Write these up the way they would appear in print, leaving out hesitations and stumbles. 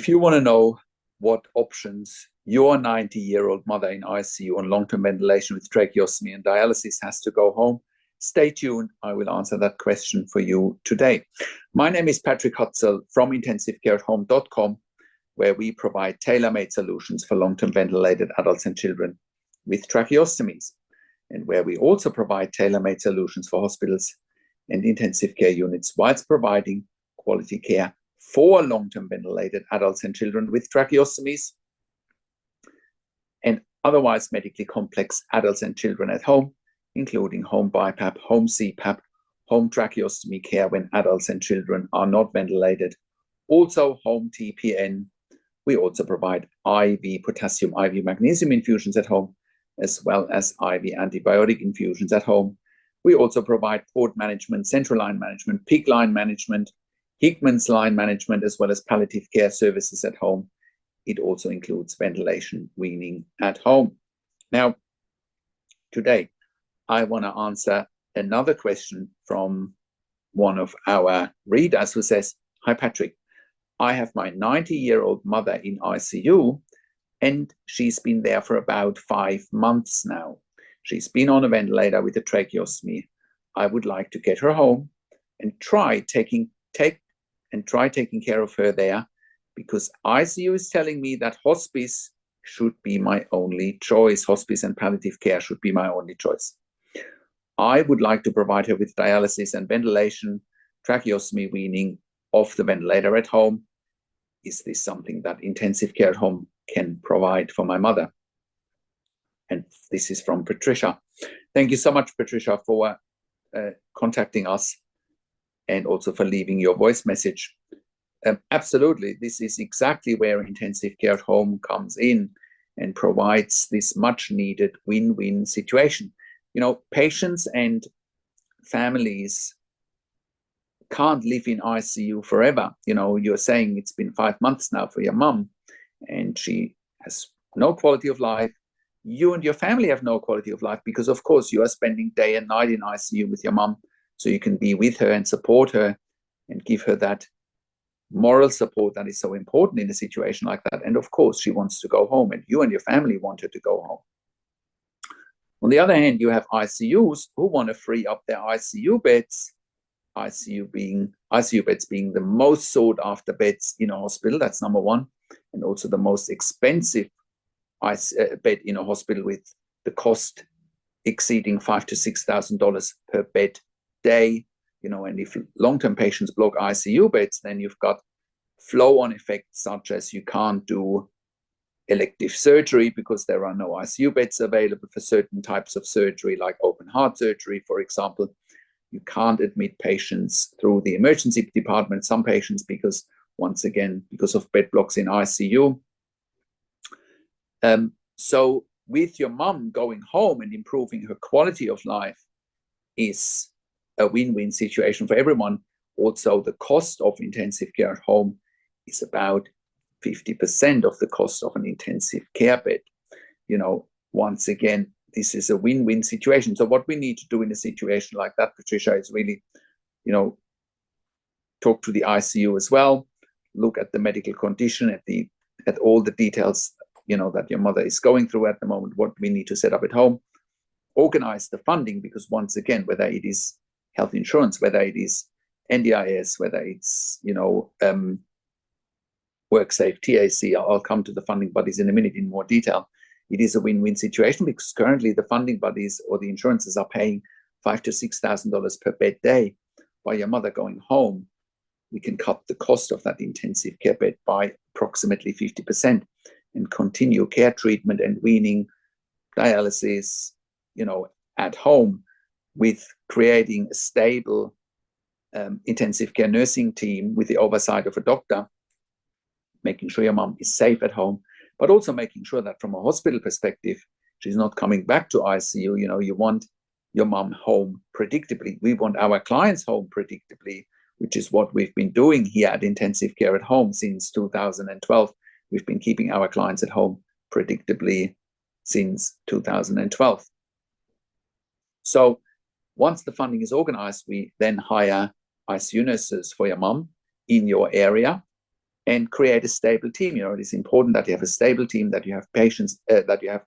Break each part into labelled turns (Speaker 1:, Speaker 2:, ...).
Speaker 1: If you want to know what options your 90-year-old mother in ICU on long-term ventilation with tracheostomy and dialysis has to go home, stay tuned. I will answer that question for you today. My name is Patrick Hutzel from intensivecareathome.com, where we provide tailor-made solutions for long-term ventilated adults and children with tracheostomies, and where we also provide tailor-made solutions for hospitals and intensive care units whilst providing quality care for long-term ventilated adults and children with tracheostomies and otherwise medically complex adults and children at home, including home BiPAP, home CPAP, home tracheostomy care when adults and children are not ventilated, also home TPN. We also provide IV potassium, IV magnesium infusions at home, as well as IV antibiotic infusions at home. We also provide port management, central line management, PICC line management, Hickman's line management, as well as palliative care services at home. It also includes ventilation, weaning at home. Now, today, I want to answer another question from one of our readers who says, "Hi, Patrick. I have my 90-year-old mother in ICU, and she's been there for about 5 months now. She's been on a ventilator with a tracheostomy. I would like to get her home and try taking care of her there, because ICU is telling me that hospice should be my only choice. Hospice and palliative care should be my only choice. I would like to provide her with dialysis and ventilation, tracheostomy weaning off the ventilator at home. Is this something that intensive care at home can provide for my mother?" And this is from Patricia. Thank you so much, Patricia, for contacting us and also for leaving your voice message. Absolutely, this is exactly where intensive care at home comes in and provides this much needed win-win situation. You know, patients and families can't live in ICU forever. You know, you're saying it's been 5 months now for your mum, and she has no quality of life. You and your family have no quality of life because, of course, you are spending day and night in ICU with your mum, so you can be with her and support her and give her that moral support that is so important in a situation like that. And of course, she wants to go home, and you and your family want her to go home. On the other hand, you have ICUs who want to free up their ICU beds, ICU beds being the most sought after beds in a hospital. That's number one, and also the most expensive bed in a hospital, with the cost exceeding $5,000 to $6,000 per bed day. You know, and if long-term patients block ICU beds, then you've got flow-on effects such as you can't do elective surgery because there are no ICU beds available for certain types of surgery, like open heart surgery, for example. You can't admit patients through the emergency department, some patients, because, once again, because of bed blocks in ICU. So with your mum going home and improving her quality of life is a win-win situation for everyone. Also, the cost of intensive care at home is about 50% of the cost of an intensive care bed. You know, once again, this is a win-win situation. So what we need to do in a situation like that, Patricia, is really, you know, talk to the ICU as well, look at the medical condition, at all the details, you know, that your mother is going through at the moment, what we need to set up at home, organize the funding, because once again, whether it is health insurance, whether it is NDIS, whether it's, you know, WorkSafe, TAC, I'll come to the funding bodies in a minute in more detail. It is a win-win situation because currently the funding bodies or the insurances are paying $5,000 to $6,000 per bed day. By your mother going home, we can cut the cost of that intensive care bed by approximately 50% and continue care treatment and weaning, dialysis, you know, at home, with creating a stable intensive care nursing team with the oversight of a doctor, making sure your mum is safe at home, but also making sure that from a hospital perspective, she's not coming back to ICU. You know, you want your mum home predictably. We want our clients home predictably, which is what we've been doing here at Intensive Care at Home since 2012. We've been keeping our clients at home predictably since 2012. So once the funding is organized, we then hire ICU nurses for your mum in your area. and create a stable team. It is important that you have a stable team, that you have patients, that you have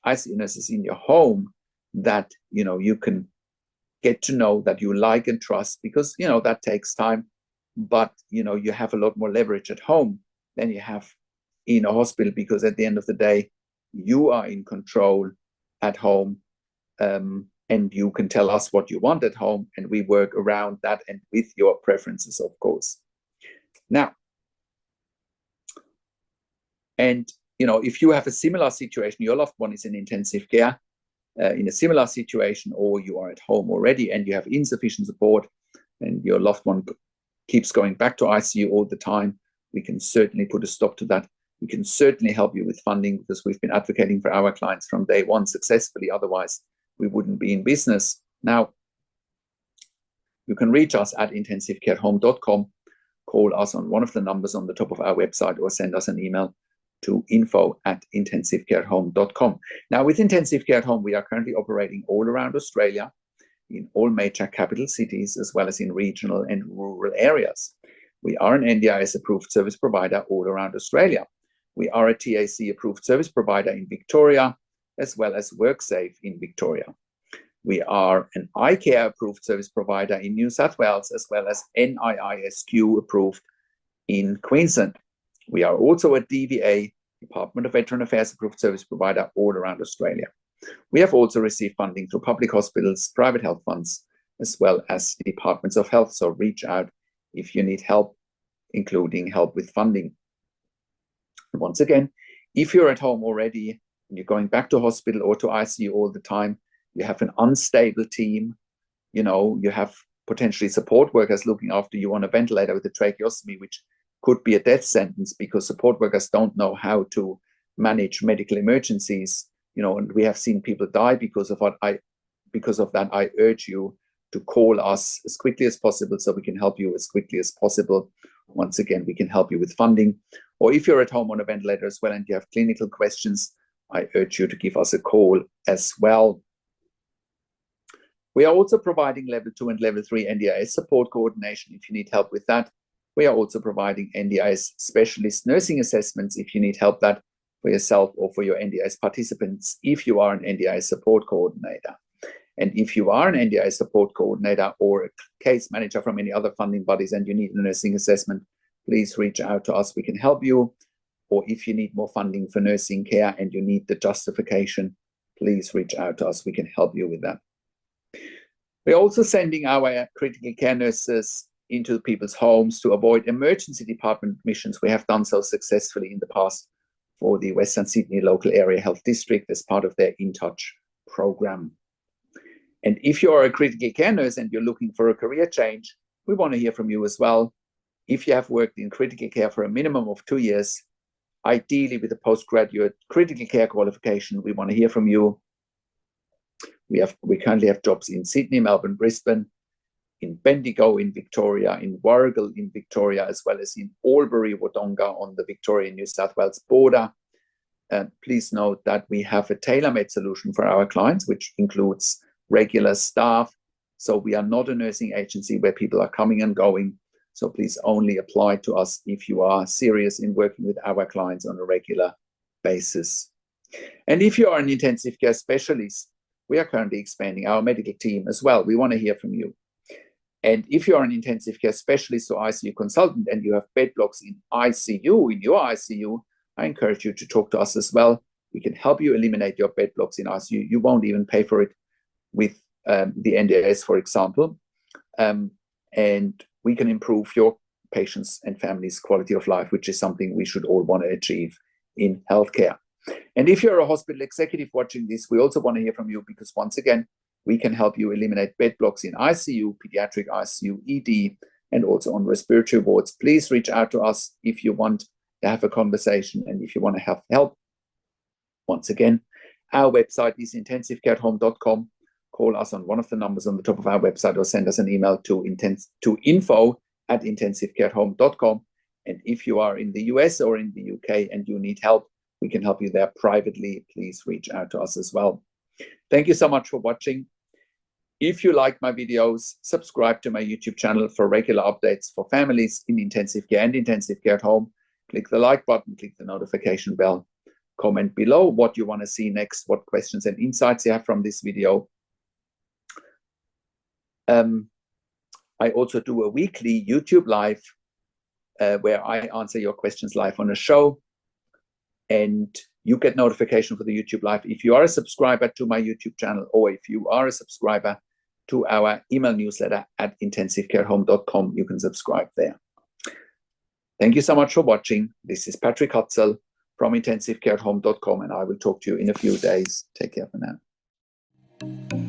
Speaker 1: ICU nurses in your home that you can get to know, that you like and trust, because that takes time. But you have a lot more leverage at home than you have in a hospital, because at the end of the day, you are in control at home, and you can tell us what you want at home, and we work around that and with your preferences, of course. Now, and if you have a similar situation, your loved one is in intensive care, in a similar situation, or you are at home already and you have insufficient support and your loved one keeps going back to ICU all the time, we can certainly put a stop to that. We can certainly help you with funding, because we've been advocating for our clients from day one successfully. Otherwise, we wouldn't be in business. Now, you can reach us at intensivecarehome.com, call us on one of the numbers on the top of our website, or send us an email to info@intensivecarehome.com. Now, with Intensive Care at Home, we are currently operating all around Australia, in all major capital cities, as well as in regional and rural areas. We are an NDIS-approved service provider all around Australia. We are a TAC-approved service provider in Victoria, as well as WorkSafe in Victoria. We are an iCare-approved service provider in New South Wales, as well as NIISQ-approved in Queensland. We are also a DVA, Department of Veteran Affairs approved service provider all around Australia. We have also received funding through public hospitals, private health funds, as well as departments of health. So reach out if you need help, including help with funding. And once again, if you're at home already and you're going back to hospital or to ICU all the time, you have an unstable team, you have potentially support workers looking after you on a ventilator with a tracheostomy, which could be a death sentence, because support workers don't know how to manage medical emergencies, and we have seen people die because of that. I urge you to call us as quickly as possible so we can help you as quickly as possible. Once again, we can help you with funding. Or if you're at home on a ventilator as well and you have clinical questions, I urge you to give us a call as well. We are also providing level 2 and level 3 NDIS support coordination if you need help with that. We are also providing NDIS specialist nursing assessments if you need help that for yourself or for your NDIS participants, if you are an NDIS support coordinator. And if you are an NDIS support coordinator or a case manager from any other funding bodies and you need a nursing assessment, please reach out to us. We can help you. Or if you need more funding for nursing care and you need the justification, please reach out to us. We can help you with that. We're also sending our critical care nurses into people's homes to avoid emergency department admissions. We have done so successfully in the past for the Western Sydney Local Area Health District as part of their In Touch program. And if you are a critical care nurse and you're looking for a career change, we want to hear from you as well. If you have worked in critical care for a minimum of 2 years, ideally with a postgraduate critical care qualification, we want to hear from you. We currently have jobs in Sydney, Melbourne, Brisbane, in Bendigo in Victoria, in Warragul in Victoria, as well as in Albury, Wodonga on the Victoria-New South Wales border. Please note that we have a tailor-made solution for our clients, which includes regular staff. So we are not a nursing agency where people are coming and going. So please only apply to us if you are serious in working with our clients on a regular basis. And if you are an intensive care specialist, we are currently expanding our medical team as well. We want to hear from you. And if you are an intensive care specialist or ICU consultant and you have bed blocks in ICU, in your ICU, I encourage you to talk to us as well. We can help you eliminate your bed blocks in ICU. You won't even pay for it with the NDIS, for example. And we can improve your patients' and families' quality of life, which is something we should all want to achieve in healthcare. And if you're a hospital executive watching this, we also want to hear from you, because once again, we can help you eliminate bed blocks in ICU, pediatric ICU, ED, and also on respiratory wards. Please reach out to us if you want to have a conversation and if you want to have help. Once again, our website is intensivecarehome.com. Call us on one of the numbers on the top of our website or send us an email to info@intensivecarehome.com. And if you are in the US or in the UK and you need help, we can help you there privately. Please reach out to us as well. Thank you so much for watching. If you like my videos, subscribe to my YouTube channel for regular updates for families in intensive care and intensive care at home. Click the like button, click the notification bell. Comment below what you want to see next, what questions and insights you have from this video. I also do a weekly YouTube live where I answer your questions live on a show. And you get notification for the YouTube live if you are a subscriber to my YouTube channel, or if you are a subscriber to our email newsletter at intensivecarehome.com. You can subscribe there. Thank you so much for watching. This is Patrick Hutzel from intensivecarehome.com, and I will talk to you in a few days. Take care for now.